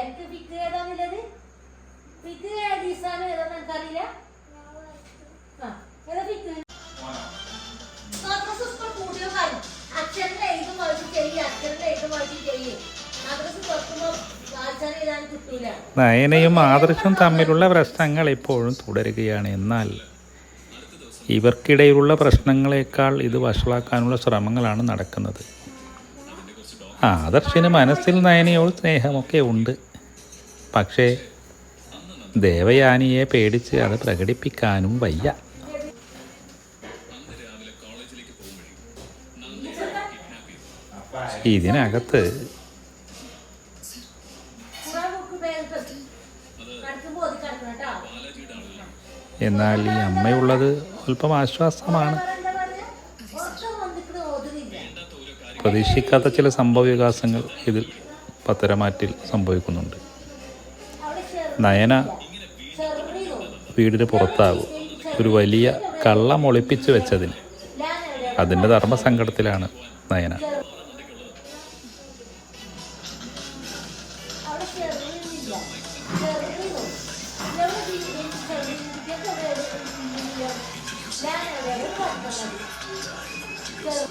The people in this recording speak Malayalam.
എനിക്ക് ഫിറ്റ് ഏതാന്നുള്ളത് ഫിറ്റ് ഏതാണ് ഏതാന്ന് എനിക്കറിയില്ല. ഏതാ ഫിറ്റ് കൂടിയോ കാര്യം അക്ഷരന്റെ എഴുതും വായിച്ച് ചെയ്യ്, അക്ഷരന്റെ എഴുതും വായിച്ച് ചെയ്യ്. മദ്രസ തുറക്കുമ്പോ വായിച്ചാൽ എഴുതാൻ കിട്ടൂല. നയനയും ആദർശും തമ്മിലുള്ള പ്രശ്നങ്ങൾ ഇപ്പോഴും തുടരുകയാണ്. എന്നാൽ ഇവർക്കിടയിലുള്ള പ്രശ്നങ്ങളെക്കാൾ ഇത് വഷളാക്കാനുള്ള ശ്രമങ്ങളാണ് നടക്കുന്നത്. ആദർശിന് മനസ്സിൽ നയനയോട് സ്നേഹമൊക്കെ ഉണ്ട്. പക്ഷേ ദേവയാനിയെ പേടിച്ച് അത് പ്രകടിപ്പിക്കാനും വയ്യ. ഇതിനകത്ത് എന്നാൽ ഈ അമ്മയുള്ളത് അല്പം ആശ്വാസമാണ്. പ്രതീക്ഷിക്കാത്ത ചില സംഭവ വികാസങ്ങൾ ഇതിൽ പത്തരമാറ്റിൽ സംഭവിക്കുന്നുണ്ട്. നയന വീടിന് പുറത്താകും ഒരു വലിയ കള്ളം ഒളിപ്പിച്ചു വെച്ചതിന്. അതിൻ്റെ ധർമ്മസങ്കടത്തിലാണ് നയന.